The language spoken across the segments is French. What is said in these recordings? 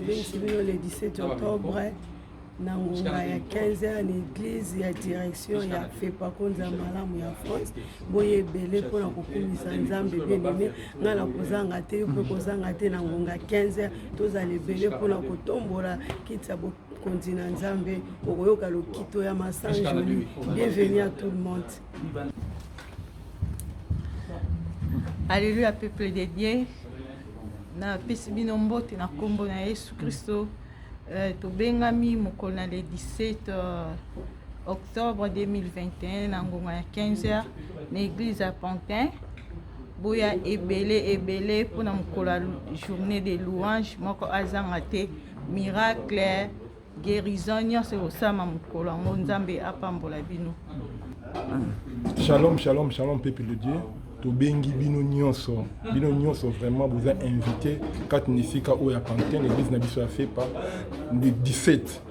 le 17 octobre na ngonga ya 15h na église ya direction ya FEPACO Nzambalamu ya France boye ebele mpona kokumisa nzambe bien-aimé nga na kozanga te mpe kozanga te na ngonga 15h tozala ebele mpona kotombola kiti ya bokonzi na nzambe okoyoka lokito ya Massan Joli. Bienvenue à tout le monde. Alléluia, peuple de Dieu. Na pesi bino mbote na kombo na Yesu Kristo. Tobengami mokolo na le 17 octobre 2021 na ngonga ya 15h na église à Pantin. Boya ebele mpona mokolo ya journée de louange moko azanga te miracle guérison nyonso osama mokolo yango nzambe apambola bino. Shalom, shalom, shalom, peuple de Dieu. Tobengi bino nyonso vraiment vous a invité quand nisika oya Pantin l'église na biso a fait par le 17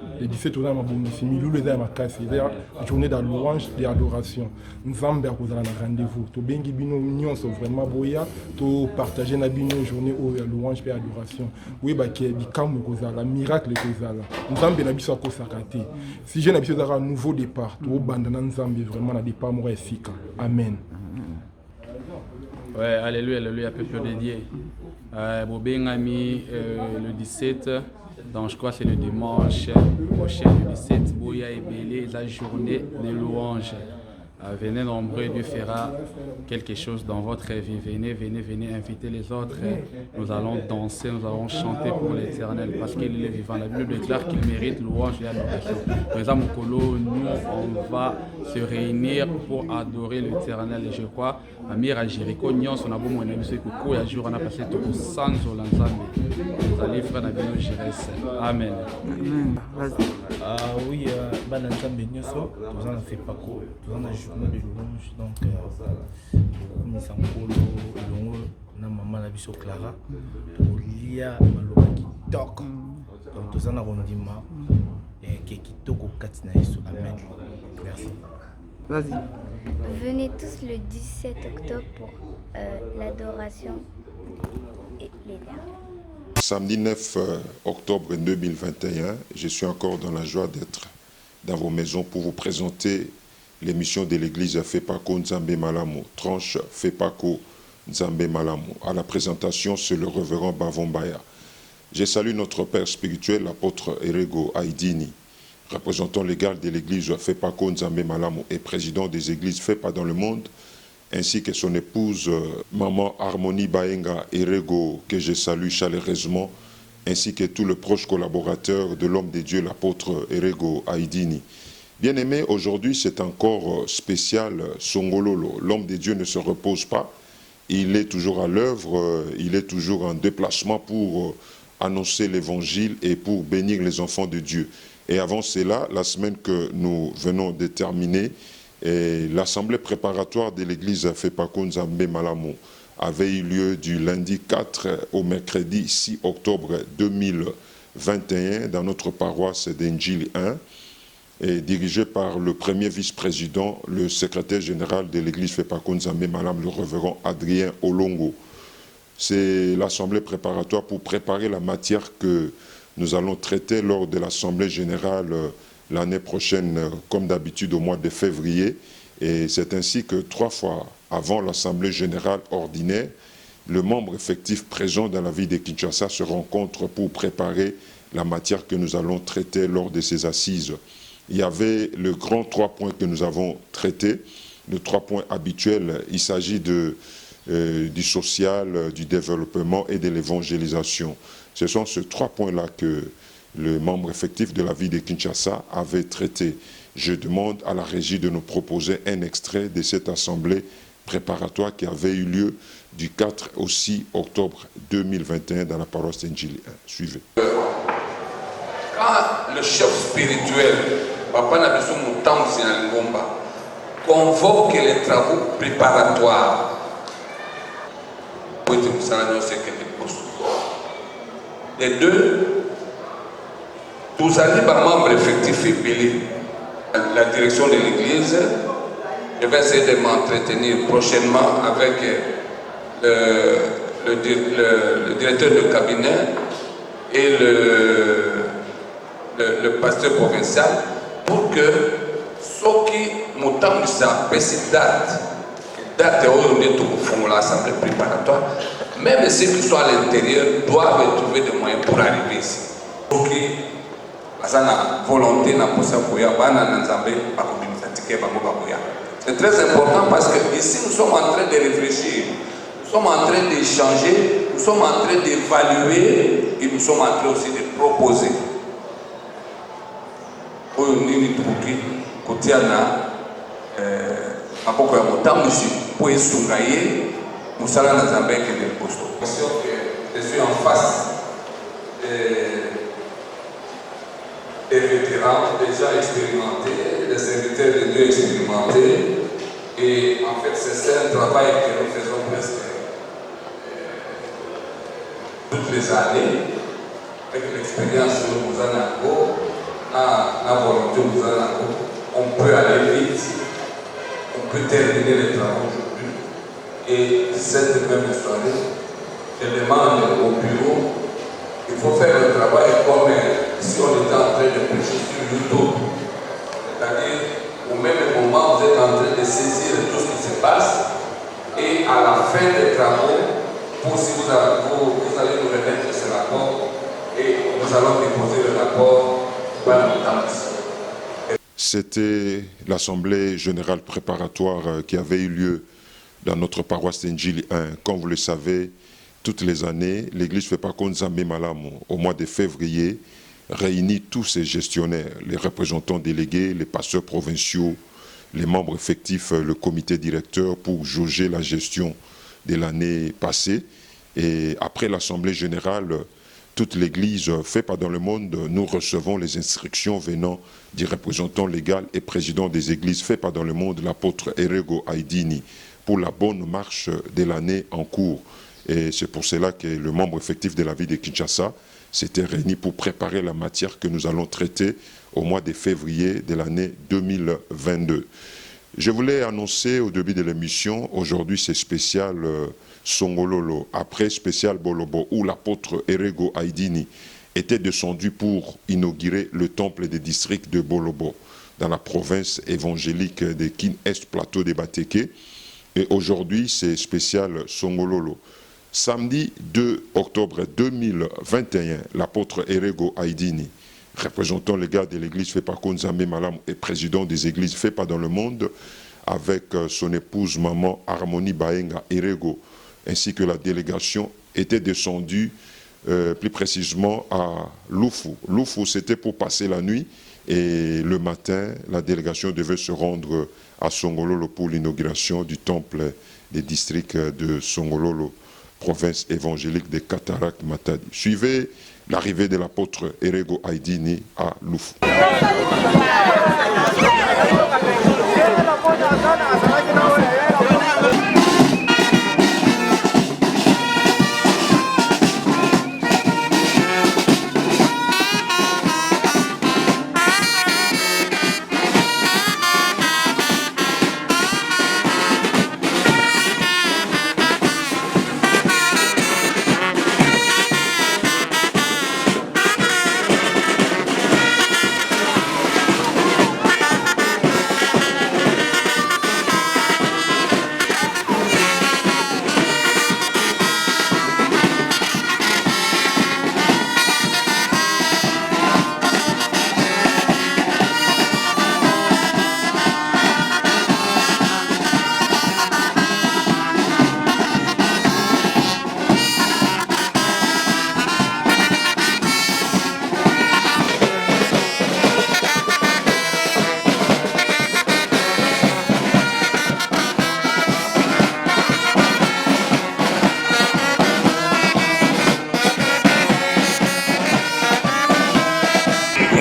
on a mabongisi milulu eza makasi eza journée de louange et adoration nzambe akozala na rendez-vous tobengi bino nyonso vraiment boya to partager na bino journée oya louange et adoration oui ba ke bikamu kozala miracle kozala nzambe na biso akosaka te si je na biso za nouveau départ to banda na nzambe vraiment na départ mo esika amen. Ouais, alléluia, alléluia, peuple de Dieu. Bobengami le 17, donc je crois que c'est le dimanche prochain, le 17, Bouya et Bélé, la journée des louanges. Venez nombreux, Dieu fera quelque chose dans votre vie. Venez, invitez les autres. Nous allons danser, nous allons chanter pour l'Éternel parce qu'il est vivant. La Bible déclare qu'il mérite louange et adoration. Par exemple, nous, on va se réunir pour adorer l'Éternel. Et je crois, Amir à Jéricho, on a beau mon ami, c'est que il y a jour on a passé tout sans Zolanzambe. Vous allez faire la Bible Jérès. Amen. Oui, Bananzambe Nyoso, nous en fait pas quoi. Nous en journée de louange, donc comme ils sont longo na maman la biso Clara, Olia malobaki tok. Donc nous en avons dit ma et qui kitoko katina Yesu. Amen. Merci. Vas-y. Venez tous le 17 octobre pour l'adoration et les derniers. Samedi 9 octobre 2021, je suis encore dans la joie d'être dans vos maisons pour vous présenter l'émission de l'église FEPACO Nzambe Malamu, tranche FEPACO Nzambe Malamu. À la présentation, c'est le révérend Bavon Baya. Je salue notre père spirituel, l'apôtre Erego Aïdini, représentant légal de l'église FEPACO Nzambe Malamu et président des églises FEPA dans le monde, ainsi que son épouse, maman Harmonie Baenga Erego, que je salue chaleureusement, ainsi que tous les proches collaborateurs de l'homme de Dieu, l'apôtre Erego Aïdini. Bien-aimé, aujourd'hui c'est encore spécial Songololo. L'homme de Dieu ne se repose pas, il est toujours à l'œuvre, il est toujours en déplacement pour annoncer l'évangile et pour bénir les enfants de Dieu. Et avant cela, la semaine que nous venons de terminer, l'assemblée préparatoire de l'église FEPACO Nzambe Malamu avait eu lieu du lundi 4 au mercredi 6 octobre 2021 dans notre paroisse d'Enjili 1, et dirigé par le premier vice-président, le secrétaire général de l'église FEPACO Nzambe Malamu, le révérend Adrien Olongo. C'est l'assemblée préparatoire pour préparer la matière que nous allons traiter lors de l'assemblée générale l'année prochaine, comme d'habitude au mois de février. Et c'est ainsi que 3 fois avant l'assemblée générale ordinaire, le membre effectif présent dans la ville de Kinshasa se rencontre pour préparer la matière que nous allons traiter lors de ces assises. Il y avait le grand 3 points que nous avons traités, les 3 points habituels. Il s'agit du social, du développement et de l'évangélisation. Ce sont ces 3 points-là que le membre effectif de la ville de Kinshasa avait traité. Je demande à la régie de nous proposer un extrait de cette assemblée préparatoire qui avait eu lieu du 4 au 6 octobre 2021 dans la paroisse d'Enjili 1. Suivez. Quand le chef spirituel, Papa Nabiso Moutam Zinalingomba, convoque les travaux préparatoires, les deux, vous allez par membre effectif et la direction de l'église. Je vais essayer de m'entretenir prochainement avec le directeur de cabinet et le le pasteur provincial pour que ceux qui m'ont ça cette date où on est tout l'assemblée préparatoire, même ceux qui sont à l'intérieur doivent trouver des moyens pour arriver ici. Pour qui la volonté na posa koya bana na nzambe pa komisa tike ba koya. C'est très important parce que ici nous sommes en train de réfléchir, nous sommes en train d'échanger, nous sommes en train d'évaluer et nous sommes en train aussi de proposer. Oyo nini tuki kotiana maboko ya motambo ici pour esunga ye musala na nzambe ke de posto. Je suis en face des vétérans déjà expérimentés, des serviteurs de Dieu expérimentés. Et en fait, c'est un travail que nous faisons presque toutes les années, avec l'expérience que nous avons, la volonté que nous avons. On peut aller vite, on peut terminer les travaux aujourd'hui. Et cette même soirée, je demande au bureau, il faut faire le travail comme si on était en train de prêcher sur YouTube. C'est-à-dire, au même moment, vous êtes en train de saisir tout ce qui se passe. Et à la fin des travaux, si vous allez nous remettre ce rapport, et nous allons déposer le rapport dans le temps. C'était l'Assemblée générale préparatoire qui avait eu lieu dans notre paroisse d'Injili 1. Comme vous le savez, toutes les années, l'Église Fepaco Nzambe Malamu, au mois de février, réunit tous ses gestionnaires, les représentants délégués, les pasteurs provinciaux, les membres effectifs, le comité directeur pour jauger la gestion de l'année passée. Et après l'Assemblée générale, toute l'Église FEPA dans le monde, nous recevons les instructions venant du représentant légal et président des Églises FEPA dans le monde, l'apôtre Erego Aidini, pour la bonne marche de l'année en cours. Et c'est pour cela que le membre effectif de la ville de Kinshasa s'était réuni pour préparer la matière que nous allons traiter au mois de février de l'année 2022. Je voulais annoncer au début de l'émission, aujourd'hui c'est spécial Songololo, après spécial Bolobo, où l'apôtre Erego Aidini était descendu pour inaugurer le temple des districts de Bolobo, dans la province évangélique de Kin-Est, plateau de Bateke. Et aujourd'hui c'est spécial Songololo. Samedi 2 octobre 2021, l'apôtre Erego Aidini, représentant légal de l'église Fepaco Nzambe Malamu et président des églises FEPA dans le monde, avec son épouse maman Harmonie Baenga Erego, ainsi que la délégation, était descendue plus précisément à Lufu. Lufu, c'était pour passer la nuit, et le matin, la délégation devait se rendre à Songololo pour l'inauguration du temple des districts de Songololo, province évangélique de Katarak Matadi. Suivez l'arrivée de l'apôtre Erego Aidini à Lufu.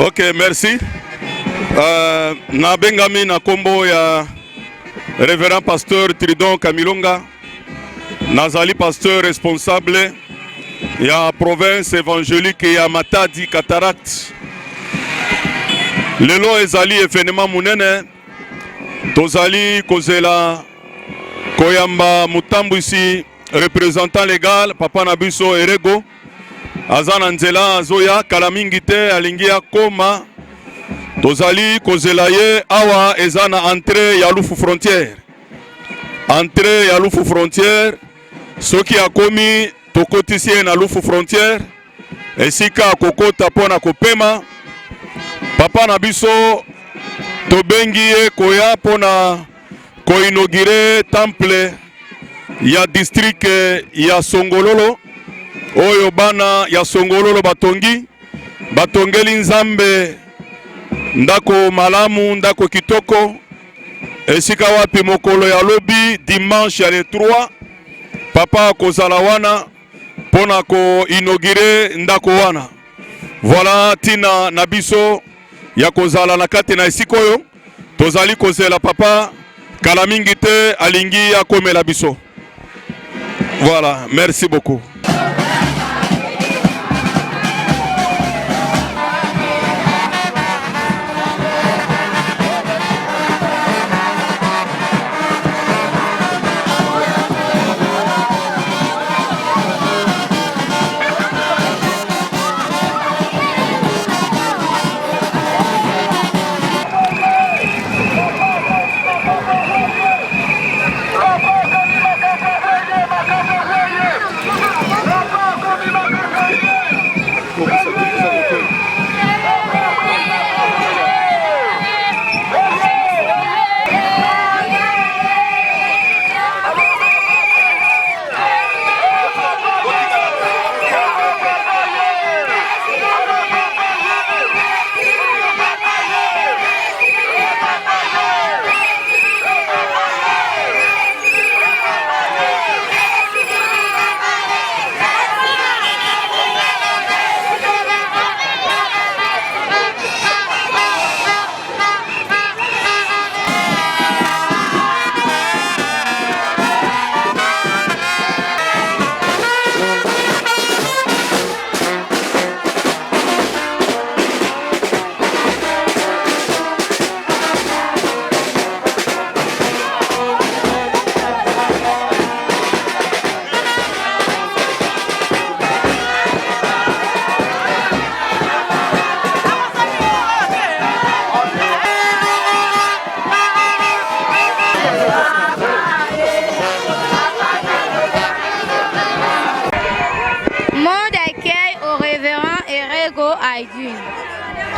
Ok, merci. Na bengami na kombo ya révérend pasteur Tridon Kamilonga, nazali pasteur responsable ya province évangélique ya Matadi Cataract. Lelo ezali événement munene, tozali kozela koyamba mutambu ici représentant légal papa Nabiso Erego. Azana nzela azoya kala mingi te alingia koma tozali kozela ye awa eza na entrée ya Lufu frontière. Entrée ya Lufu frontière, soki akomi tokotisi ye na Lufu frontière, esika kokota pona kopema. Papa na biso tobengi ye koya pona koinogire temple ya district ya Songololo, oyo bana ya Songololo batongeli Nzambe ndako malamu, ndako kitoko, esika wapi mokolo ya lobi dimanche ya le 3 papa kozala wana pona ko inogire ndako wana. Voilà tina na biso ya kozala na kati na esika oyo tozali kozela papa kala mingi te alingi akomela biso. Voilà, merci beaucoup.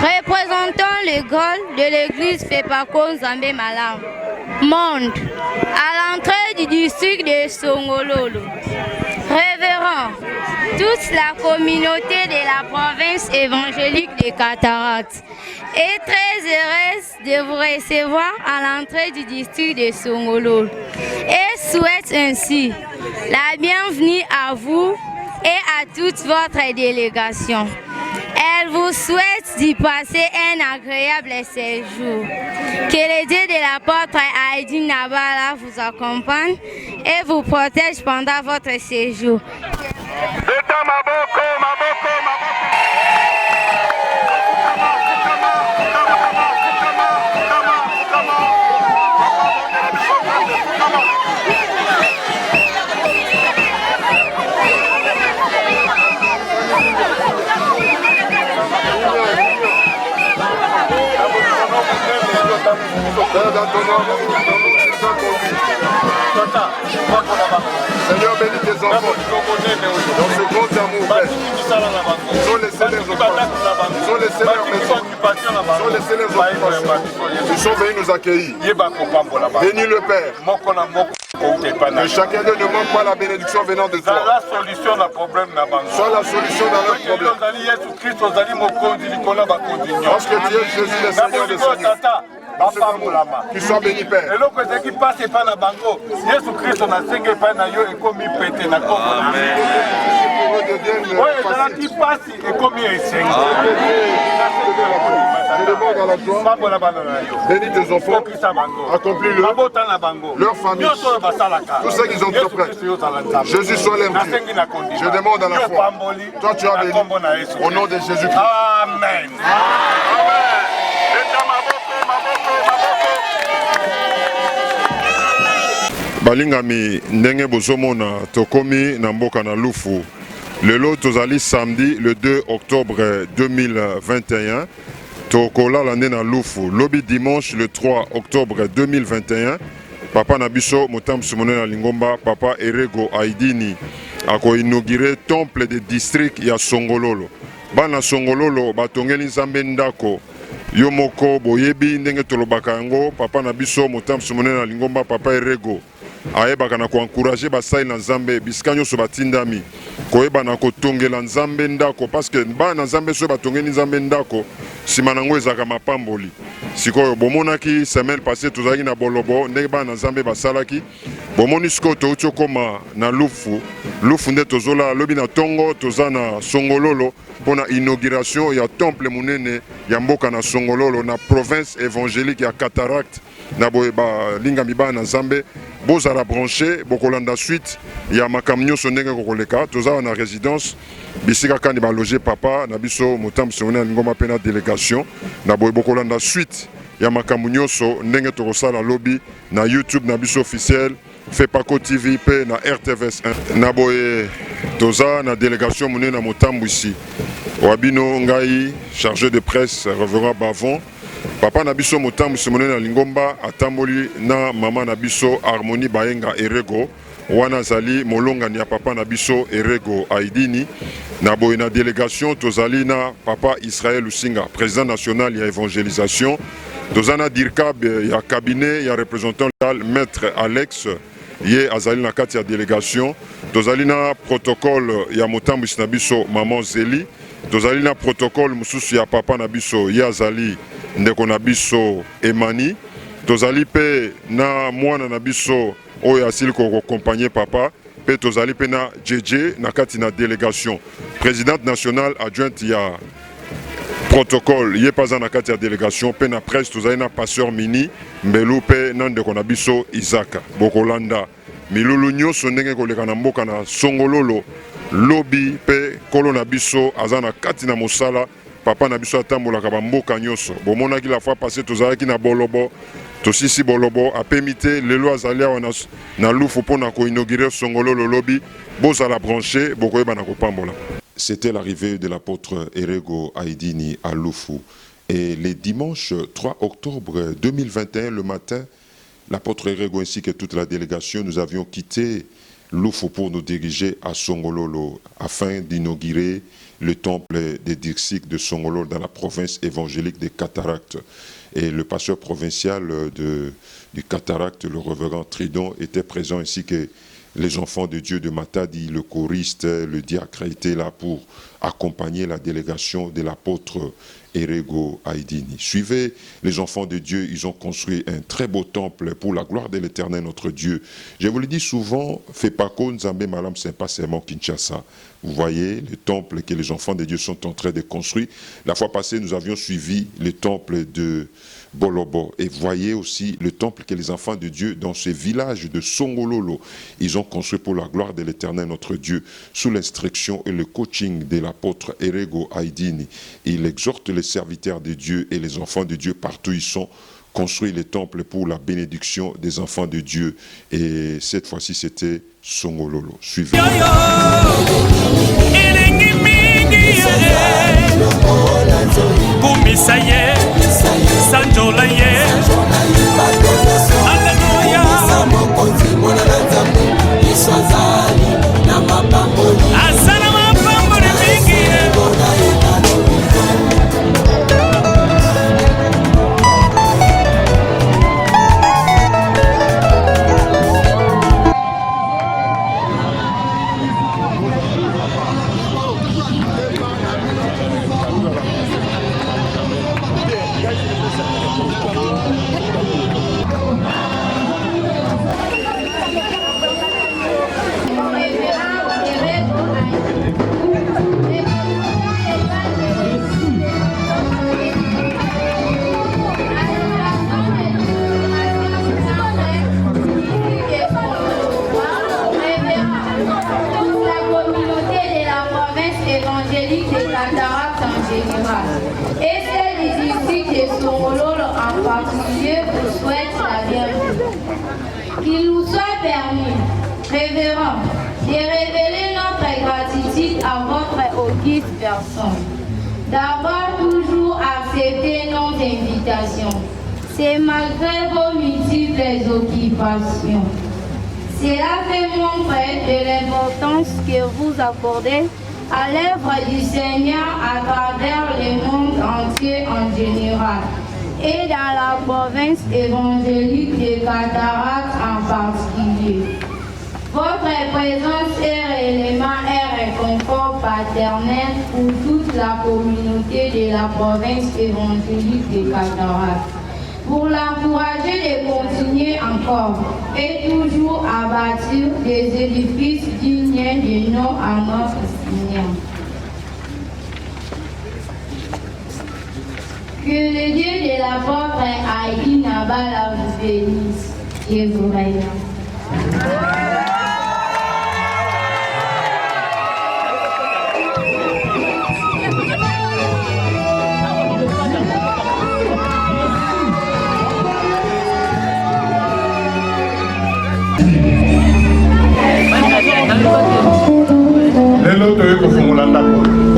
Représentant le Gaulle de l'église Fepako Nzambe Malamu. Monde, à l'entrée du district de Songololo. Révérend, toute la communauté de la province évangélique des Cataractes est très heureuse de vous recevoir à l'entrée du district de Songololo et souhaite ainsi la bienvenue à vous et à toute votre délégation. Elle vous souhaite d'y passer un agréable séjour. Que le Dieu de l'apôtre Aïdine Nabala vous accompagne et vous protège pendant votre séjour. Seigneur, bénis tes enfants dans ce grand amour, Père. Ils ont laissé leurs occupations, ils ont laissé leur maison, ils ont laissé leurs occupations. Ils sont venus nous accueillir. Bénis le Père. Que chacun d'eux ne manque pas la bénédiction venant de toi. Sois la solution à problème. Sois la solution dans leur problème. Parce que tu es Jésus le Seigneur des Seigneurs. Tu sois béni, Père. Je demande à la joie. Bénis tes enfants. Accomplis-le. Leur famille. Tout ce qu'ils ont entrepris. Jésus soit l'aime Dieu. Je demande à la foi. Toi tu as béni. Au nom de Jésus-Christ. Amen. Balingami ndenge bozomona tokomi na mboka na Lufu. Lelo tozali samedi le 2 octobre 2021. Tokola l'année na Lufu. Lobby dimanche le 3 octobre 2021. Papa Nabiso Motam Simone na Lingomba, Papa Erego Aidini a inauguré temple de district ya Songololo. Bana Songololo batongeli nzambe ndako. Yo moko boyebi ndenge tolobaka yango Papa Nabiso Motam Simone na Lingomba, Papa Erego ayebaka na koencourager basali na nzambe bisika nyonso batindami koyeba na kotongela nzambe ndako parce que bana nzambe so batongeli nzambe ndako nsima nango ezalaka mapamboli. Sikoyo bomonaki semaine passée tozalaki na Bolobo ndenge bana nzambe basalaki bomoni sikoyo touti okoma na Lufu nde tozola lobi na ntongo toza na Songololo mpona inauguration ya temple monene ya mboka na Songololo na province évangélique ya Cataract na boye balingami bana na nzambe bozala branché bokolanda suite ya makambo nyonso ndenge kokoleka tozala na résidence bisika kandi baloger papa na biso Motambo Simone na Lingomba mpe na délégation na boye bokolanda suite ya makambo nyonso ndenge tokosala lobi na YouTube na biso officiel Fepako TV pe na RTVS 1 na boye toza na délégation monene na Motambo ici wabino ngai chargé de presse reverend Bavon Papa Nabiso Motambo Simone na Lingomba atamboli na mama Nabiso Harmonie Bayenga Erego wana zali molongani ya Papa Nabiso Erego Aidini na boye na délégation tozali na Papa Israël Lusinga président national ya évangélisation tozana dirkab ya cabinet ya représentant maître Alex ye azali na kati ya délégation tozali na protocole ya Motambo Nabiso maman Zeli tozali na protocole mususu ya Papa Nabiso ye azali ndeko na biso Emani tozali pe na mwana na biso oyo asili koaccompagner papa pe tozali pe na JJ na kati na délégation présidente nationale adjointe ya protocole ye paza na kati ya délégation pe na presse tozali na pasteur Mini Mbelu pe na ndeko na biso Isaka bokolanda milulu nyonso ndenge koleka na mboka na Songololo lobi pe kolo na biso aza na kati na mosala Papa Nabiso atambolaka bamboka nyonso bomonaki la fois passée tozalaki na Bolobo tosisi Bolobo apemite lelo azali awa na Lufu mpona koinaugurer Songololo lobi bozala branché bokoyeba na kopambola. C'était l'arrivée de l'apôtre Erego Aidini à Lufu et le dimanche 3 octobre 2021 le matin l'apôtre Erego ainsi que toute la délégation nous avions quitté Lufu pour nous diriger à Songololo afin d'inaugurer le temple des districts de Songololo dans la province évangélique des Cataractes. Et le pasteur provincial du Cataract, le révérend Tridon, était présent ainsi que les enfants de Dieu de Matadi, le choriste, le diacre étaient là pour accompagner la délégation de l'apôtre Erego Aidini. Suivez les enfants de Dieu, ils ont construit un très beau temple pour la gloire de l'Éternel notre Dieu. Je vous le dis souvent, Fepako Nzambe Malam, c'est pas seulement Kinshasa. Vous voyez le temple que les enfants de Dieu sont en train de construire. La fois passée, nous avions suivi le temple de Bolobo. Et voyez aussi le temple que les enfants de Dieu dans ce village de Songololo, ils ont construit pour la gloire de l'Éternel notre Dieu, sous l'instruction et le coaching de l'apôtre Erego Aidini. Il exhorte les serviteurs de Dieu et les enfants de Dieu partout où ils sont, construire les temples pour la bénédiction des enfants de Dieu. Et cette fois-ci, c'était Songololo. Suivez. Qu'il nous soit permis, révérend, de révéler notre gratitude à votre auguste personne. D'avoir toujours à accepté nos invitations. C'est malgré vos multiples occupations. Cela fait montre de l'importance que vous accordez à l'œuvre du Seigneur à travers le monde entier en général et dans la province évangélique de Cataracte en particulier. Votre présence est réellement un réconfort paternel pour toute la communauté de la province évangélique de Cataracte, pour l'encourager de continuer encore et toujours à bâtir des édifices dignes de nom à notre Seigneur. Que le Dieu de l'apôtre Haïti Nabala vous bénisse. Dieu vous règne.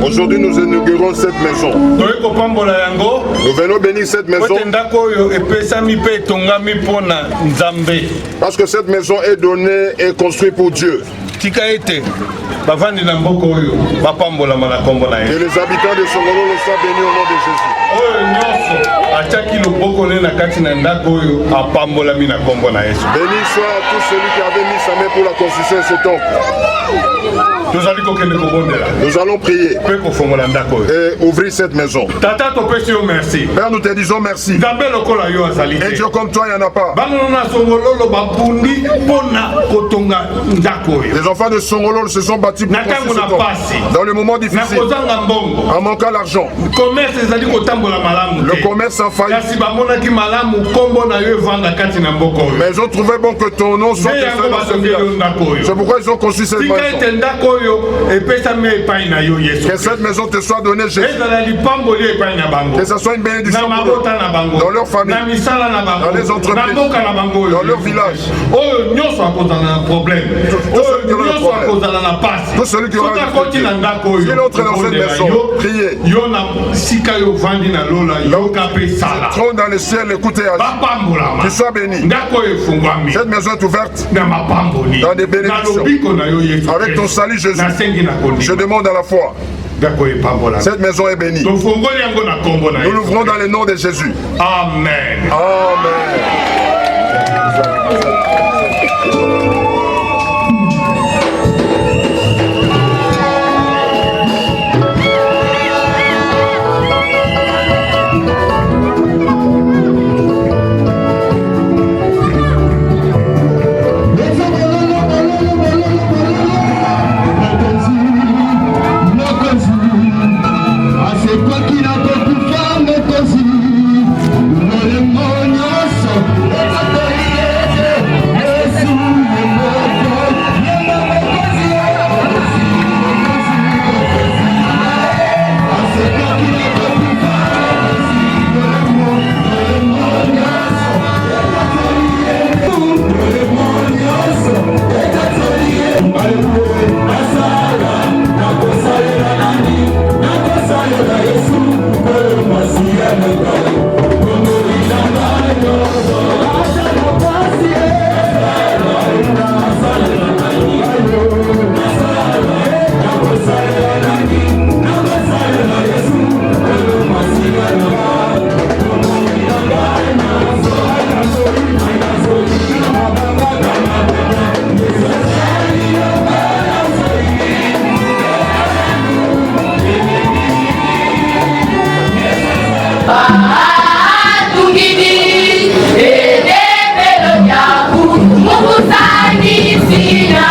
Aujourd'hui, nous inaugurons cette maison. Nous venons bénir cette maison. Parce que cette maison est donnée et construite pour Dieu. Que les habitants de Songolo le soient bénis au nom de Jésus. Béni soit tout celui qui avait mis sa main pour la construction de ce temple. Nous allons prier et ouvrir cette maison. Père, nous te disons merci. Et Dieu comme toi, il n'y en a pas. Les enfants de Songolo se sont battus pour construire ce temple. Dans le moment difficile, en manquant l'argent, le commerce a failli. Mais ils ont trouvé bon que ton nom soit fait dans ce village. C'est pourquoi ils ont construit cette maison. Que cette maison te soit donnée, Jésus. Que ce soit une bénédiction pour eux, dans leur famille, dans les entreprises, dans leur village. Tout celui qui aura un problème, s'il entre dans cette maison, priez. Trône dans le ciel, écoutez, qu'il soit béni. Cette maison est ouverte dans des bénédictions. Avec ton salut, Jésus, je demande à la foi. Cette maison est bénie. Nous l'ouvrons dans le nom de Jésus. Amen. Amen. Mukusani sina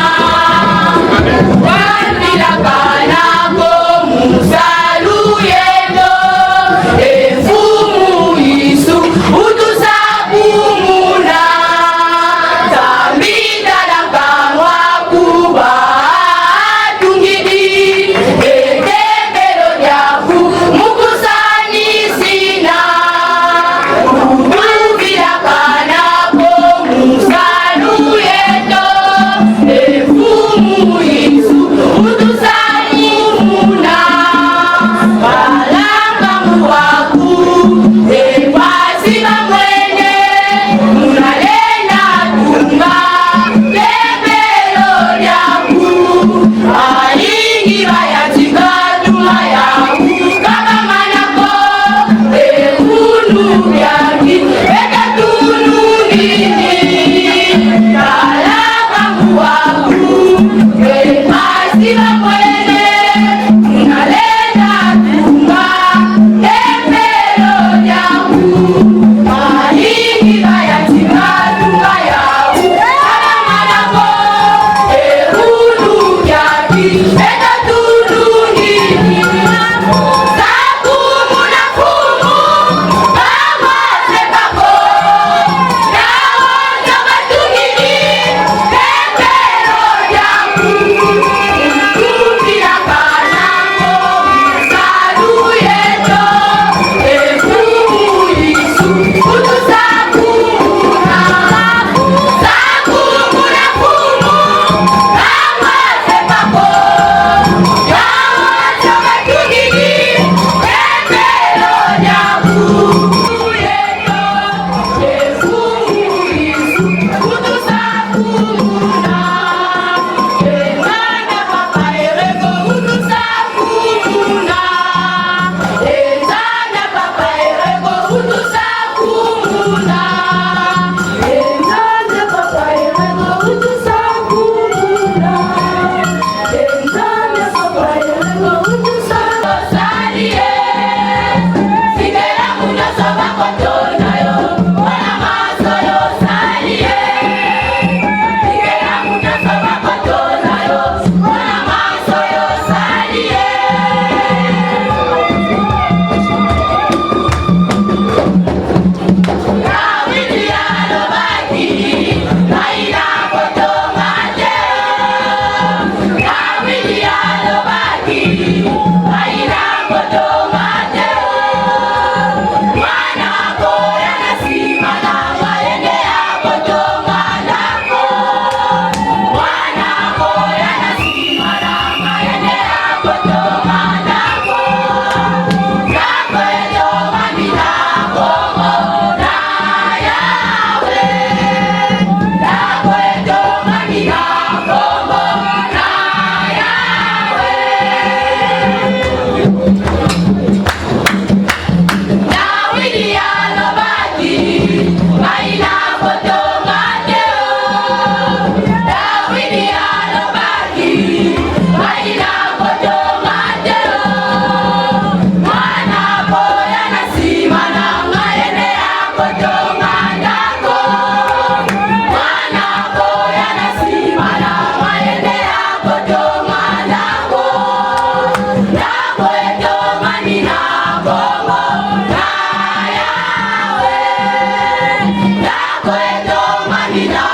Bye.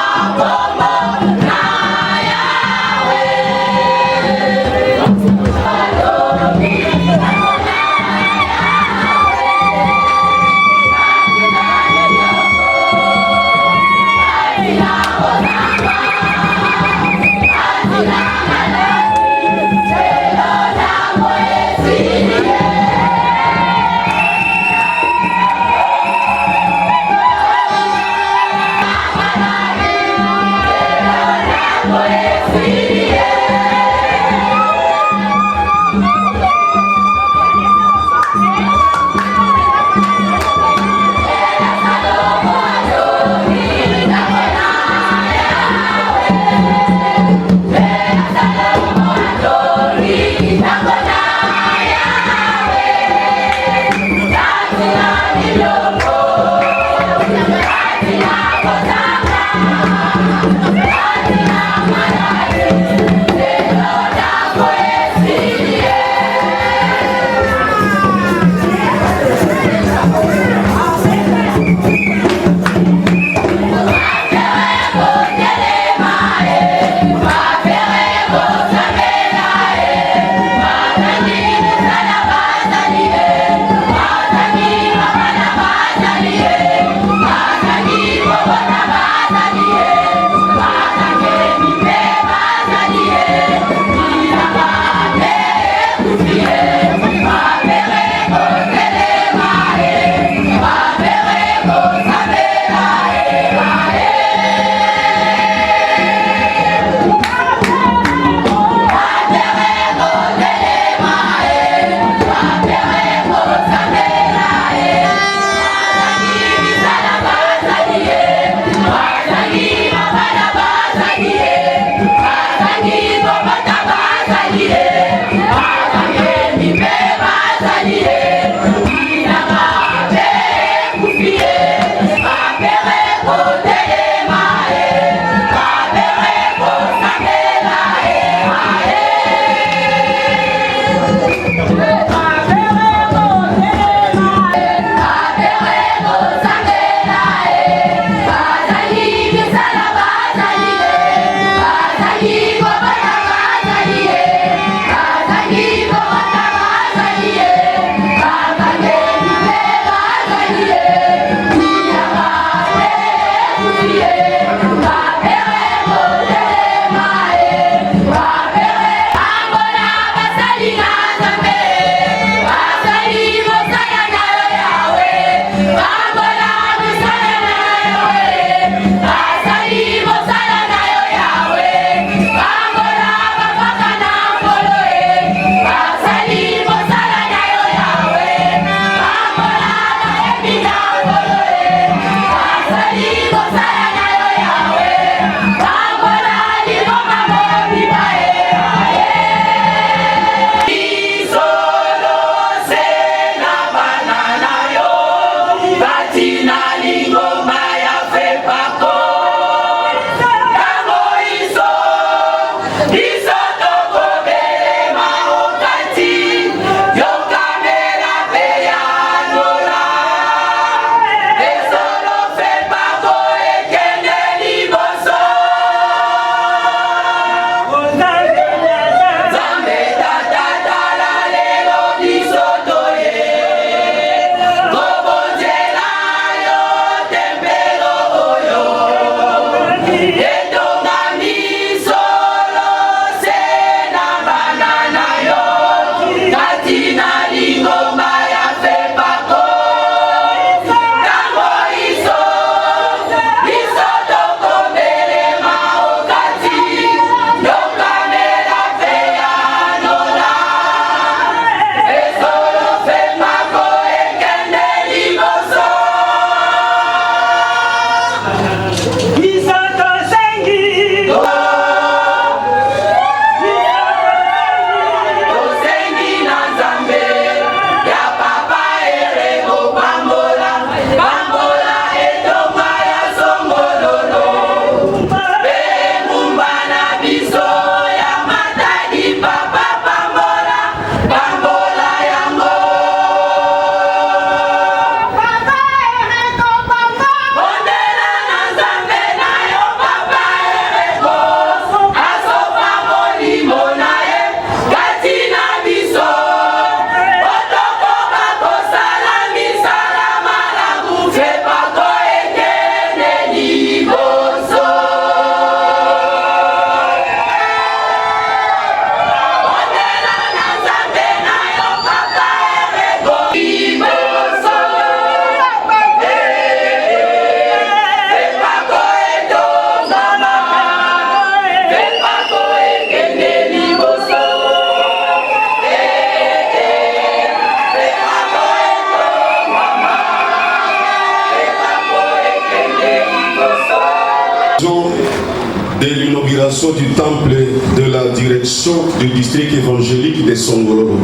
délégation du temple de la direction du district évangélique de Songololo,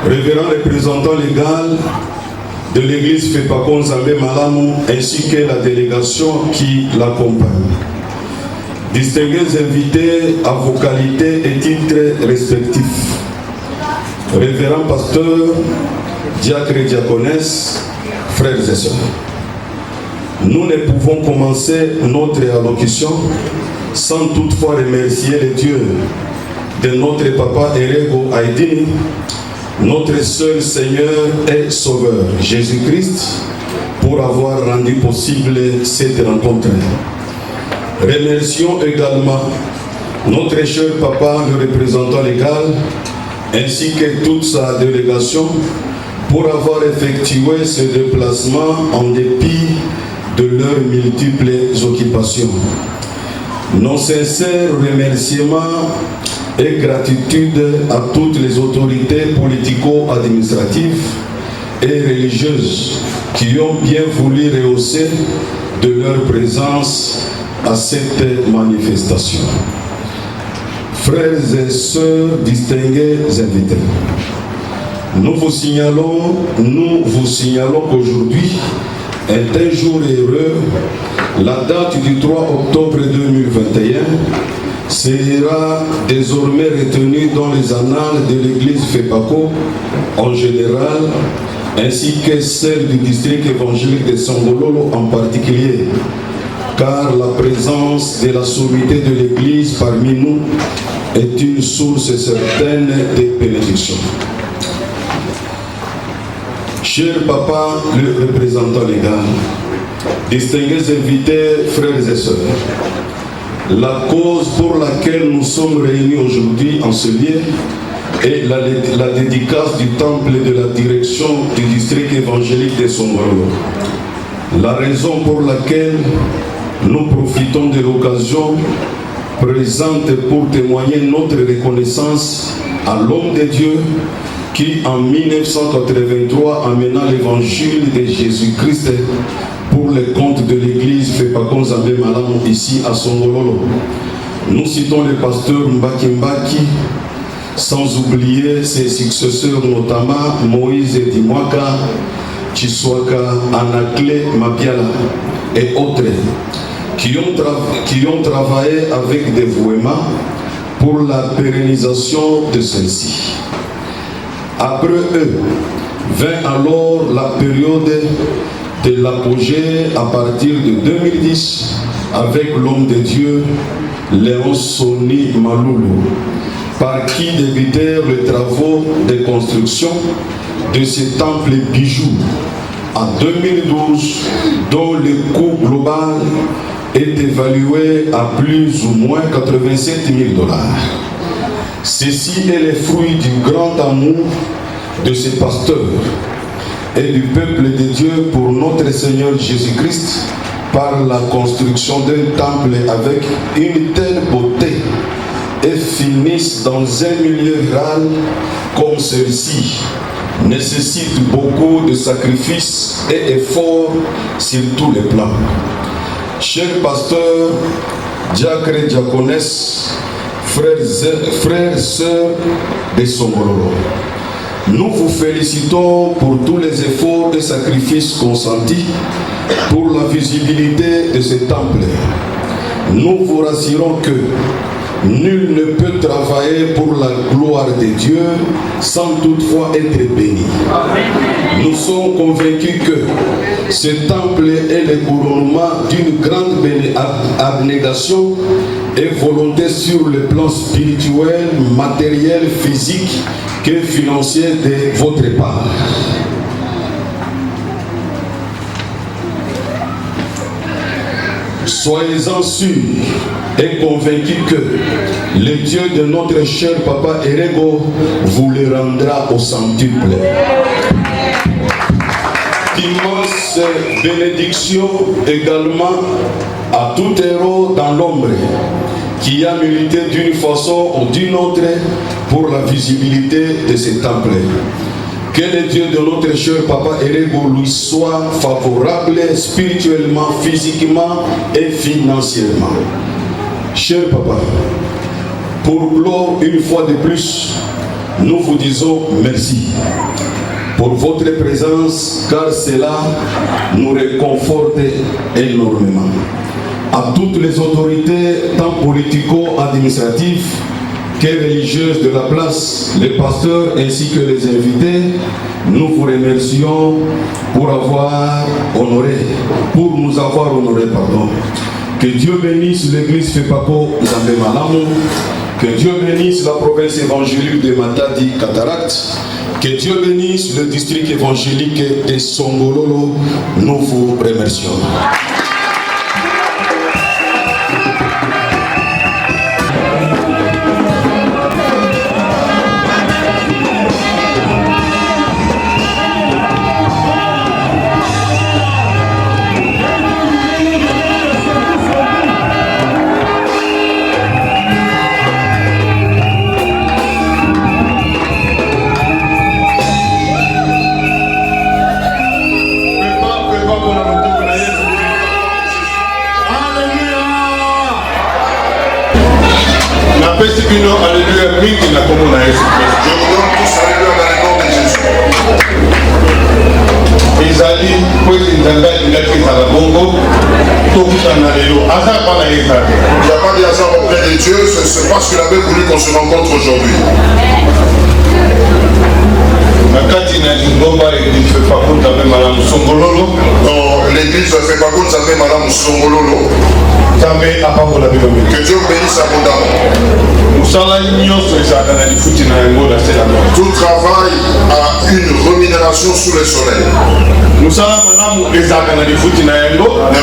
révérend représentant légal de l'église Fepako Nzambe Malamu ainsi que la délégation qui l'accompagne. Distingués invités à vos qualités et titres respectifs. Révérend pasteur, diacre et diaconesse, frères et sœurs. Nous ne pouvons commencer notre allocution sans toutefois remercier le Dieu de notre papa Erego Aïdini, notre seul Seigneur et Sauveur, Jésus-Christ, pour avoir rendu possible cette rencontre. Remercions également notre cher papa, le représentant légal, ainsi que toute sa délégation, pour avoir effectué ce déplacement en dépit de leurs multiples occupations. Nos sincères remerciements et gratitude à toutes les autorités politico-administratives et religieuses qui ont bien voulu rehausser de leur présence à cette manifestation. Frères et sœurs distingués invités, nous vous signalons qu'aujourd'hui est un jour heureux. La date du 3 octobre 2021 sera désormais retenue dans les annales de l'église Fepako en général, ainsi que celle du district évangélique de Songololo en particulier, car la présence de la sommité de l'église parmi nous est une source certaine de bénédiction. Cher papa, le représentant légal, distingués invités, frères et sœurs, la cause pour laquelle nous sommes réunis aujourd'hui en ce lieu est la dédicace du temple de la direction du district évangélique de Songololo. La raison pour laquelle nous profitons de l'occasion présente pour témoigner notre reconnaissance à l'homme de Dieu qui, en 1983, amena l'évangile de Jésus-Christ pour le compte de l'église Fepako Nzambe Malamu ici à Songololo. Nous citons le pasteur Mbaki Mbaki, sans oublier ses successeurs, notamment Moïse Dimwaka, Chiswaka, Anakle Mabiala et autres, qui ont travaillé avec dévouement pour la pérennisation de celle-ci. Après eux, vint alors la période de l'apogée à partir de 2010 avec l'homme de Dieu Léon Soni Maloulou, par qui débutèrent les travaux de construction de ce temple bijou en 2012, dont le coût global est évalué à plus ou moins 87 000 $. Ceci est le fruit du grand amour de ces pasteurs et du peuple de Dieu pour notre Seigneur Jésus-Christ par la construction d'un temple avec une telle beauté et finisse dans un milieu rural comme celui-ci nécessite beaucoup de sacrifices et efforts sur tous les plans. Chers pasteurs, diacres et diaconesses, frères et sœurs de Songololo, nous vous félicitons pour tous les efforts et sacrifices consentis pour la visibilité de ce temple. Nous vous rassurons que nul ne peut travailler pour la gloire de Dieu sans toutefois être béni. Nous sommes convaincus que ce temple est le couronnement d'une grande abnégation et volonté sur le plan spirituel, matériel, physique que financier de votre part. Soyez-en sûrs et convaincus que le Dieu de notre cher papa Erego vous le rendra au centuple. Immense bénédiction également à tout héros dans l'ombre qui a milité d'une façon ou d'une autre pour la visibilité de ce temple. Que le Dieu de notre cher papa Erego lui soit favorable spirituellement, physiquement et financièrement. Cher papa, pour clore une fois de plus, nous vous disons merci pour votre présence, car cela nous réconforte énormément. À toutes les autorités, tant politico-administratives que religieuses de la place, les pasteurs ainsi que les invités, nous vous remercions pour nous avoir honorés. Que Dieu bénisse l'église Fepako Nzambe Malamu, que Dieu bénisse la province évangélique de Matadi Cataract, que Dieu bénisse le district évangélique de Songololo. Nous vous remercions. Alléluia, mingi na kombo na Yesu Christ. Je vous donne tous alléluia dans le nom de Jésus. Ezali kweli nzambe alingaki ezala bongo tokutana lelo aza pana ezali. Il n'y a pas de hasard auprès de Dieu, c'est parce qu'il avait voulu qu'on se rencontre aujourd'hui. Nakati na lingomba l'église Fepako Nzambe Malamu Songololo. Dans l'église Fepako Nzambe Malamu Songololo. Que Dieu bénisse abondamment. Tout travail a une rémunération sous le soleil. Le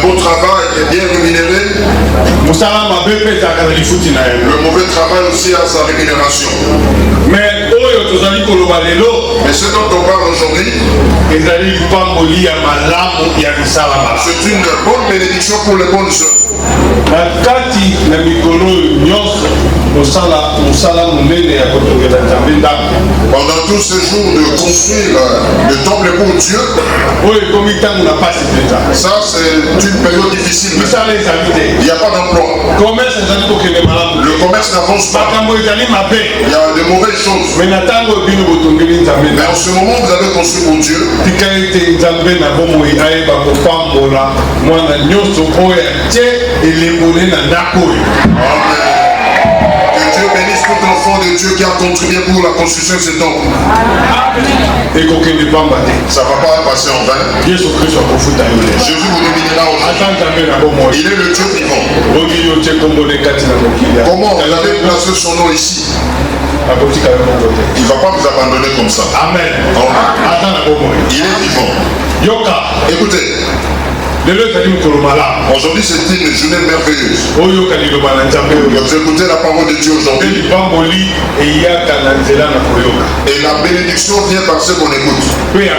bon travail est bien rémunéré. Le mauvais travail aussi a sa rémunération. Mais ce dont on parle aujourd'hui, c'est une bonne bénédiction pour les bonnes œuvres. Pendant tous ces jours de construire le temple pour Dieu, ça c'est une période difficile. Il n'y a pas d'emploi. Le commerce n'avance pas. Il y a de mauvaises choses. Mais en ce moment vous avez construit pour Dieu. Amen. Que Dieu bénisse tout enfant de Dieu qui a contribué pour la construction de ce temple. Ça ne va pas passer en vain. Jésus vous dominera aujourd'hui. Il est le Dieu vivant. Comment vous avez placé son nom ici? Il ne va pas vous abandonner comme ça. Amen. Il est vivant. Écoutez. Aujourd'hui c'est une journée merveilleuse. Vous écoutez la parole de Dieu aujourd'hui. Et la bénédiction vient par ce qu'on écoute. Et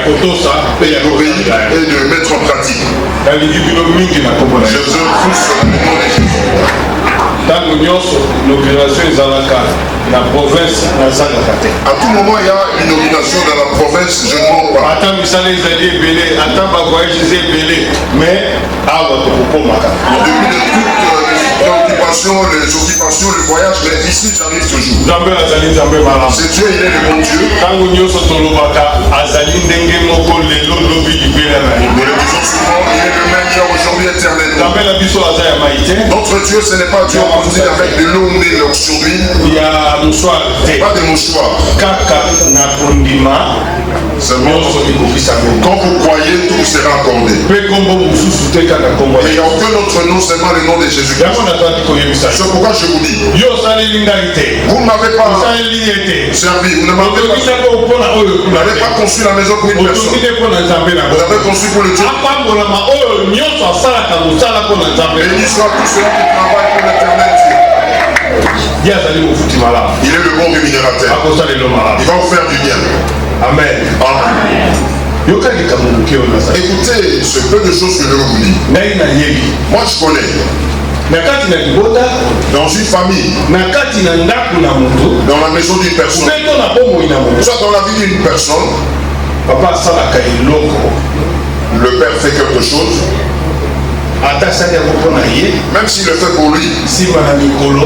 d'obéir et de mettre en pratique. Je vous pousse sur la mémoire de Jésus. À tout moment il y a une inauguration dans la province, je ne mens pas. Depuis de toutes les préoccupations, les occupations, le voyage, mais ici j'arrive toujours. C'est Dieu, il est le bon Dieu. Nous le disons souvent, il est le même hier, aujourd'hui, éternellement. Notre Dieu, ce n'est pas Dieu qu'on dit avec de l'eau ou de aujourd'hui. Pas de mouchoir. Seulement, quand vous croyez, tout sera accordé. Et il n'y a aucun autre nom, seulement le nom de Jésus-Christ. C'est pourquoi je vous dis, vous ne m'avez pas servi, vous n'avez pas conçu la maison pour une personne. Vous avez conçu pour le Dieu. Béni soit tout cela qui travaille pour l'éternel Dieu. Il est le bon rémunérateur. Il va vous faire du bien. Amen. Écoutez, ce peu de choses que je vous dis. Moi je connais. Dans une famille, dans la maison d'une personne, soit dans la vie d'une personne, le père fait quelque chose, Même s'il le fait pour lui,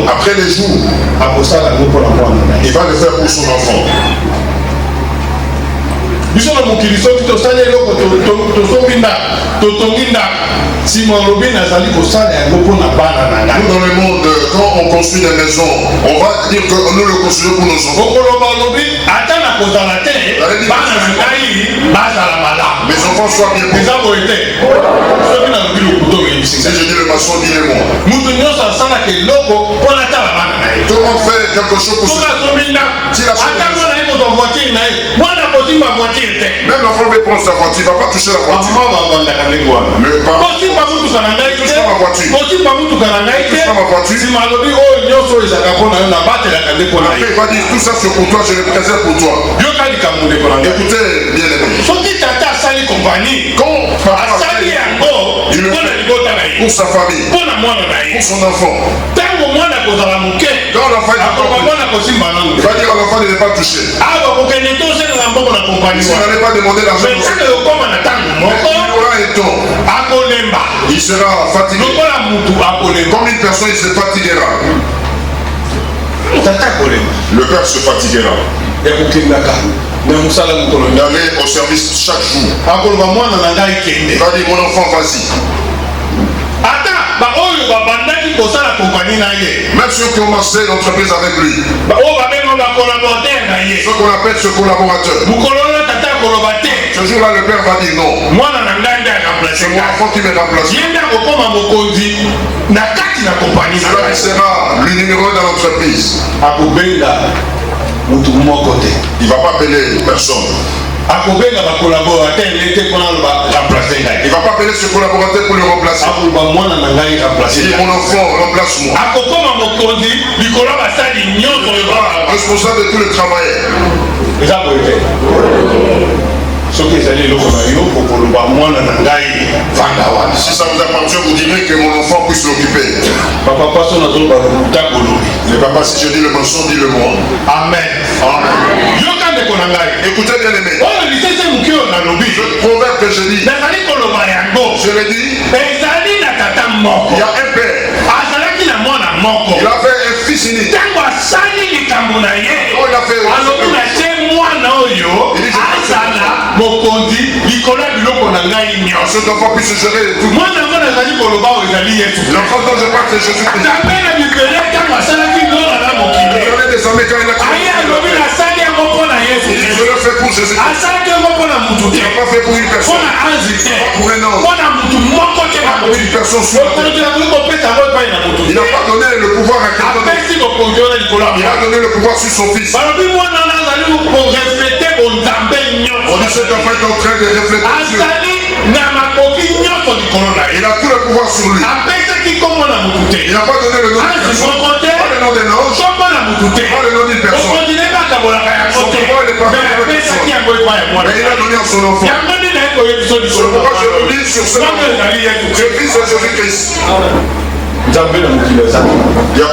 après les jours, il va le faire pour son enfant. Nous dans le monde, quand on construit des maisons, on va dire que nous le construisons pour nos enfants. Mes enfants soient bien. Si je dis le maçon, dis-le-moi. Tout le monde fait quelque chose pour ça. Même l'enfant veut prendre sa voiture, il ne va pas toucher la voiture. Le parent touche pas ma voiture. Touche pas ma voiture. Après il va dire tout ça c'est pour toi, je le préserve pour toi. Écoutez bien les amis. Quand il le fait pour sa famille, pour son enfant. Quand l'enfant il va dire à l'enfant de ne pas toucher. Si vous n'allez pas demander l'argent, il aura un temps. Il sera fatigué. Comme une personne, il se fatiguera. Le père se fatiguera. D'aller au service chaque jour. Il va dire mon enfant, vas-y. Même ceux qui ont commencé l'entreprise avec lui, ceux qu'on appelle ce collaborateur, ce jour-là le père va dire non, c'est mon enfant qui m'est remplacé. Cela sera le numéro 1 dans l'entreprise. Il ne va pas appeler personne. Il ne va pas appeler ce collaborateur pour le remplacer. Il dit mon enfant, remplace-moi. Responsable de tout le travail. Si ça vous appartient, vous direz que mon enfant puisse l'occuper. Mais papa, si je dis le mensonge, dis-le-moi. Amen. Amen. Écoutez bien aimé. Le proverbe que je dis, je le dis, il y a un père. Il avait un fils unique. Il a fait cet enfant puisse gérer tout. L'enfant dont je parle, c'est Jésus-Christ. Désormais quand il a je le fais pour Jésus-Christ. Il n'a pas fait pour une personne. Pas pour un homme. Pas pour une personne sur la terre. Il n'a pas donné le pouvoir à quelqu'un d'autre. Il a donné le pouvoir sur son fils. On dit cet enfant est en train de refléter Dieu. Il a tout le pouvoir sur lui. Il n'a pas donné le nom d'une personne. Pas le nom d'un ange. Pas le nom d'une personne. Son pouvoir n'est pas fait avec personne. Mais il a donné à son enfant. C'est pourquoi je le dis sur ce nom. Je vis sur Jésus-Christ. Il n'y a pas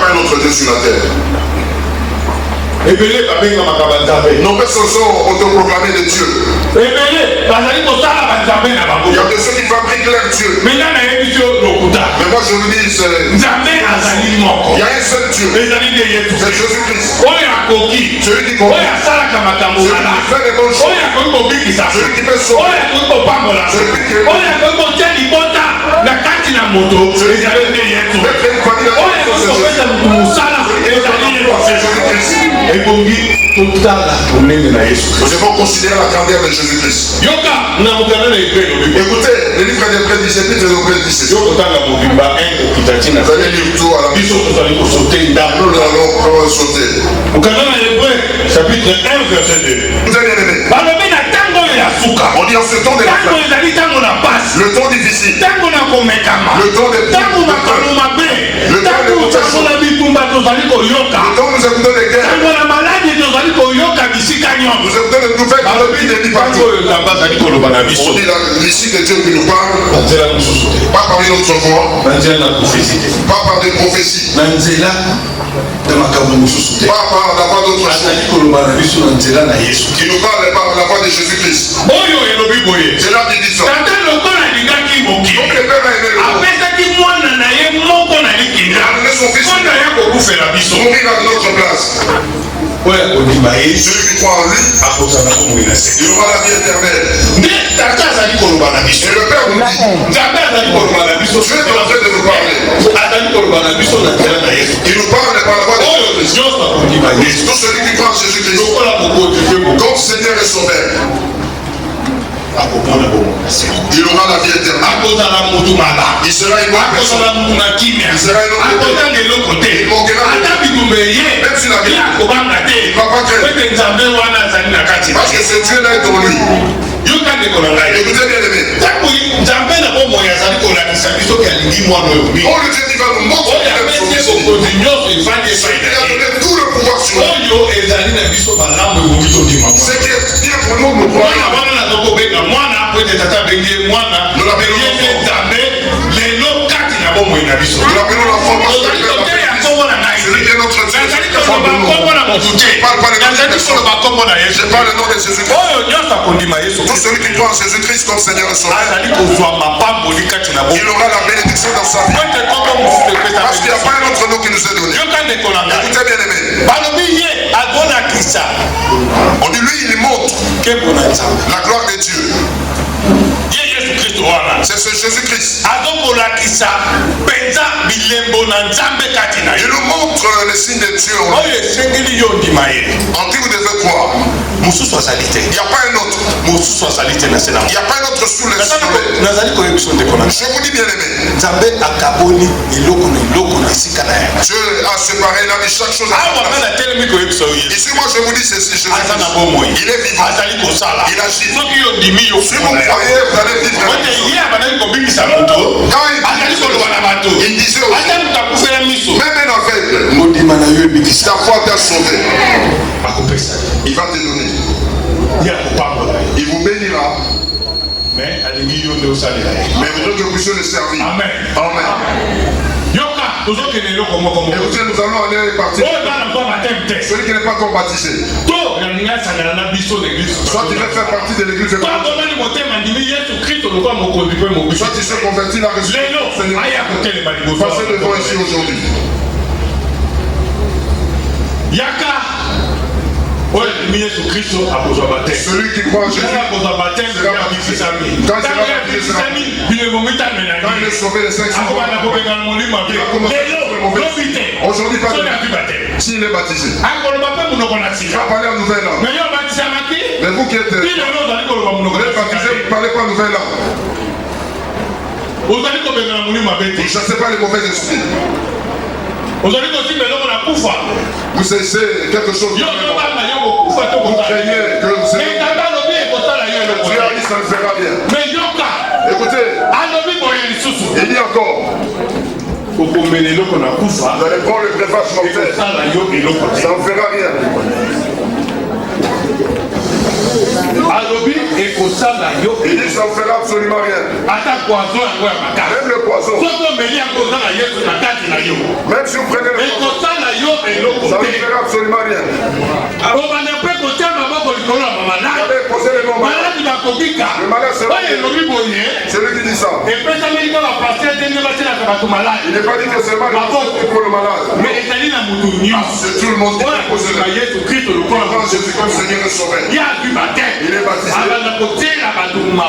un autre Dieu sur la terre. Nos pères se sont autoproclamés des dieux. Il y a de ceux qui fabriquent leurs dieux. Mais moi je vous dis, il y a un seul Dieu. C'est Jésus-Christ. Celui qui comprend. Celui qui fait les bonnes choses. Celui qui fait sauver. Celui qui est bon. Celui qui fait une famille. Nous devons considérer la grandeur de Jésus-Christ. Écoutez, le livre des Hébreux 17 et des Hébreux 17. Vous allez lire tout à la maison. Nous allons sauter. Chapitre 1, verset 2. Vous allez aimer. On dit en ce temps de la fin. Le temps difficile. Le temps de le temps nous écoutons les guerres. Nous écoutons les nouvelles de partout. On dit l'ici de Dieu qui nous parle. Pas par une autre voix. Pas par des prophéties. Pas par la voix d'autre chose. Qui nous parle par la voix de Jésus-Christ. C'est là qu'il dit ça. abengaki mokili apesaki mwana na ye moko na likinga mwana ya kokufela biso oyo akondima ye akozala komoi na se nde tata azali koloba na biso nzambe azali koloba na biso azali koloba na biso na nzela na yesu oyo nyonso akondima yesu lokola mokonzi mpe il aura la vie éternelle. Il sera une bonne personne. Il sera une autre personne. Il manquera de même s'il a bien. Il ne va pas craindre. Parce que ce Dieu-là est en lui. Écoutez bien aimé. Oh, le Dieu qui va nous montrer. Il a donné tout le pouvoir sur nous. Ce qui est bien pour nous, nous croyons. Nous l'appelons l'enfant parce que celui qui est notre Dieu. Je parle le nom de Jésus-Christ. Tout celui qui croit en Jésus-Christ comme Seigneur et Sauveur, il aura la bénédiction dans sa vie. Parce qu'il n'y a pas un autre nom qui nous est donné. Écoutez bien aimé. On dit lui il montre la gloire de Dieu. C'est ce Jésus-Christ. Il nous montre les signes de Dieu en qui vous devez croire. Il n'y a pas un autre. Il n'y a pas un autre sous le soleil. Je vous dis bien aimé. Dieu a séparé, il a mis chaque chose à sa place. Ici moi je vous dis ceci, Jésus. Il est vivant. Il agit. Si vous croyez, vous allez vivre. Il disait aussi, même un aveugle, ta foi t'a sauvé. Il va te donner. Il vous bénira. Mais vous devez que vous puissiez le servir. Amen. Écoutez, nous allons aller partir. Celui qui n'est pas encore baptisé. Soit il veut faire partie de l'église. Soit il se convertit la résurrection. Passez devant ici aujourd'hui. Celui qui croit en Jésus sera baptisé. Quand il est sauvé les 5 jours, aujourd'hui, s'il est baptisé, il va parler en nouvelle langue. Mais vous qui êtes baptisé, vous ne parlez pas en nouvelle langue. Vous ne chassez pas les mauvais esprits. Vous cessez quelque chose. Vous craignez que vous savez. Dieu a dit ça ne fera bien. Écoutez, il dit encore. Vous allez prendre le breuvage mortel. Ça ne fera rien. Il dit ça ne fera absolument rien. Même le poison. Même si vous prenez le poison, ça ne fera absolument rien. Vous allez poser les noms malades. Le malade sera celui qui dit ça. Il n'est pas dit que c'est mal pour le malade. C'est tout le monde qui peut poser les noms. Jésus comme Seigneur et Sauveur. Il est baptisé. Il va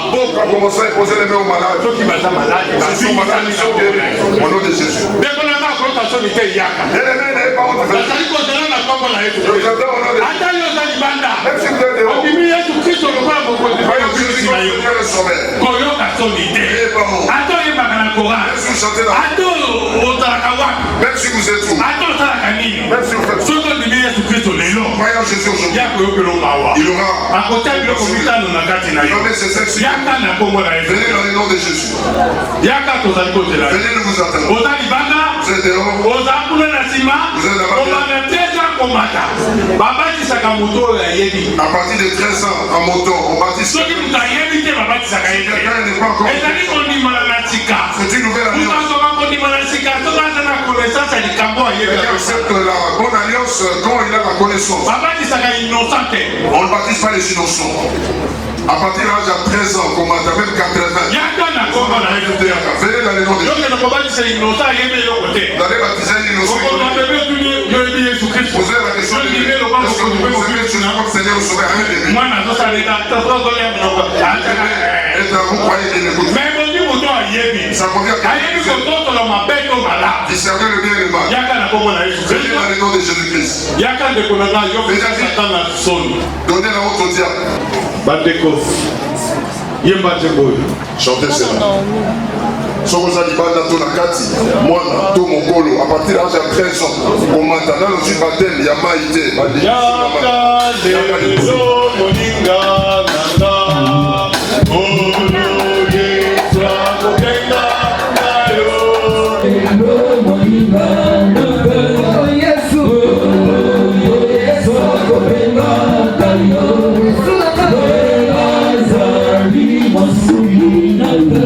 commencer à poser les mains aux malades. Ceux sont malades, ils sont guéris. Au nom de Jésus. Même si vous êtes où, même si vous faites croyant Jésus aujourd'hui, il aura venez dans le nom de Jésus. Venez nous vous attendre. Vous êtes dehors. Vous êtes à partir de 13 ans en moto, on baptise. Quelqu'un n'est pas encore. C'est une nouvelle alliance. Quelqu'un accepte la bonne alliance quand il a la connaissance. On ne baptise pas les innocents. À partir de l'âge de 13 ans, comme même 80. Venez dans le nom de Jésus. Vous allez baptiser l'innocent. Posez la question de Dieu. Est-ce que vous savez que votre Seigneur vous sauver un bébé? Et vous croyez qu'il écoute. Ça convient à discerner le bien et le mal. Venez dans le nom de Jésus-Christ. Donnez la honte au diable. Chantez cela. Sokoza libanda to nakati mwana to mokolo à partir de l'âge de 13 ans komanda na lozi batel ya maite yaka lelo moninga nanga oye sako kenga nayo lelo moninga nanga Yesu Yesu sako kenga nayo azali masuli nanga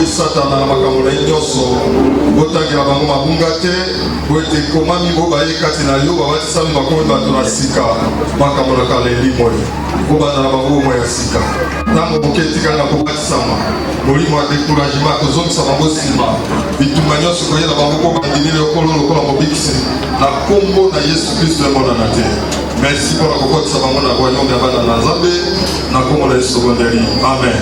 satana na makambo na nyonso botangela bango mabunga te boete komami bo baye kati na yo bawatisami bakomi bato na sika makambo na kala elimo kobanda na bango bomoi ya sika ntango moke etikali na kobatisama molimo ya découragement kozongisa bango nsima bitumba nyonso koyela bango po bandimile okolo lokola mobikisi na kombo na Yesu Kristo emonana te. Merci pour la kokotisa bango na royaume ya bana na Nzambe na kombo na Yesu bondeli amen.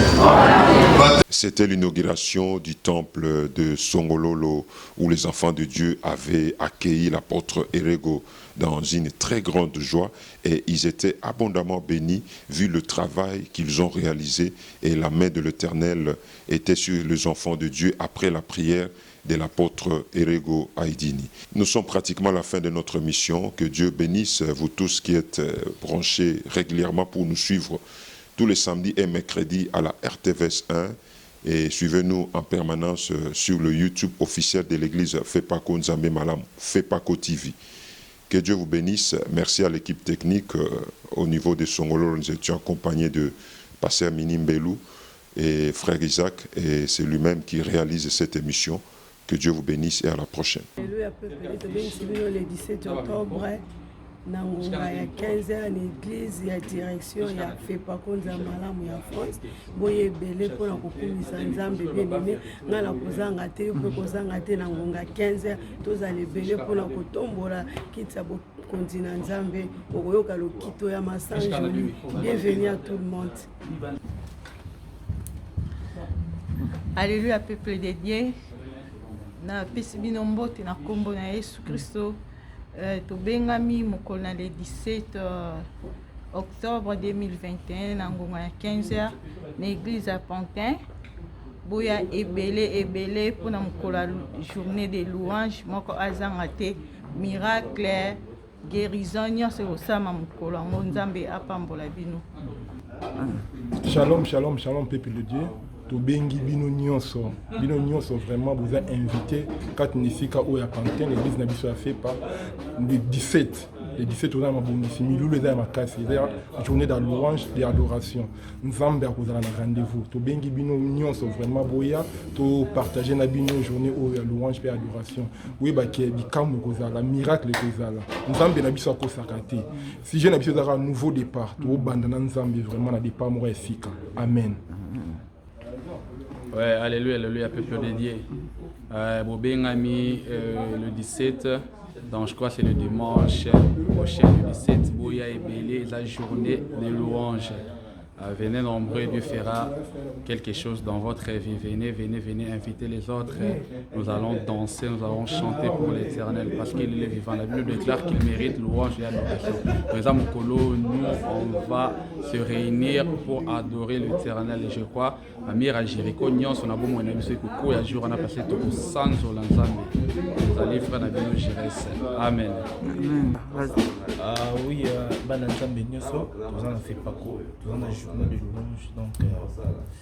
C'était l'inauguration du temple de Songololo où les enfants de Dieu avaient accueilli l'apôtre Erego dans une très grande joie et ils étaient abondamment bénis vu le travail qu'ils ont réalisé et la main de l'Éternel était sur les enfants de Dieu après la prière de l'apôtre Erego Aïdini. Nous sommes pratiquement à la fin de notre mission. Que Dieu bénisse vous tous qui êtes branchés régulièrement pour nous suivre tous les samedis et mercredis à la RTVS 1. Et suivez-nous en permanence sur le YouTube officiel de l'église Fepako Nzambe Malam, Fepako TV. Que Dieu vous bénisse. Merci à l'équipe technique. Au niveau de Songolo, nous étions accompagnés de Pasteur Minimbelou et Frère Isaac. Et c'est lui-même qui réalise cette émission. Que Dieu vous bénisse et à la prochaine. Le 17 octobre, Nangonga ya 15h en église ya direction ya Fepako Nzambe Malamu ya France boye belé pour na kokumisa Nzambe bien-aimé ngala kozanga te pe kozanga te Nangonga 15h tozale belé pour na kotombola kitsa bo kontina Nzambe okoyoka lokito ya masange joli. Bienvenue à tout le monde. Alléluia peuple de Dieu. Na pesi bino mbote na kombo na Yesu Kristo. Tobengami mokolo na le 17 octobre 2021 na ngonga ya 15h na église à Pantin boya ebele pona mokolo journée de louange moko azanga te miracle guérison nyonso kosama mokolo yango Nzambe apambola bino. Shalom, shalom, shalom peuple de Dieu. Tobengi bino nyonso vraiment vous a invité quand nisika o ya Pantin l'église na biso a fait par le 17 on a mabomisi milulu eza makasi eza journée de louange et adoration Nzambe akozala na rendez-vous tobengi bino nyonso vraiment boya to partager na bino journée o ya louange et adoration oui ba ke bikamu kozala miracle kozala Nzambe na biso akosaka te si je na biso ezaka nouveau départ to banda na Nzambe vraiment na départ moko esika amen. Ouais, alléluia, alléluia, peuple de Dieu. Bobengami le 17 Donc je crois que c'est le dimanche prochain, le 17, Bouya et Bélé, la journée des louanges. Venez nombreux, Dieu fera quelque chose dans votre vie. Venez, venez, venez inviter les autres. Nous allons danser, nous allons chanter pour l'Éternel parce qu'il est vivant. La Bible déclare qu'il mérite louange et adoration. Présent Mokolo, nous, on va se réunir pour adorer l'Éternel. Et je crois, Amir à Jéricho, Nyon, son abou, mon ami, c'est Koukou, et à jour, on a passé tout au sang au Lanzambe. Vous allez faire la Bible Jérès. Amen. Oui, Bana Nzambe Nyoso, nous en fait pas quoi. Nous en journée de louange, donc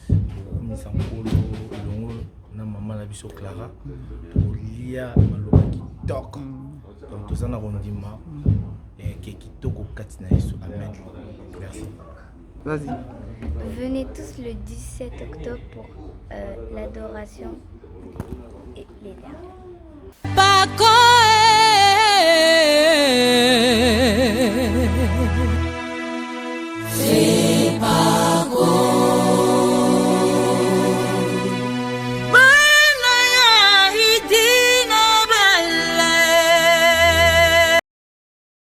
comme ça Longo, na maman la biso Clara, Lia Maloba Kitoko, donc nous en avons dit ma et Kitoko Katina Yesu. Amen. Merci. Vas-y. Venez tous le 17 octobre pour l'adoration et les derniers. Paco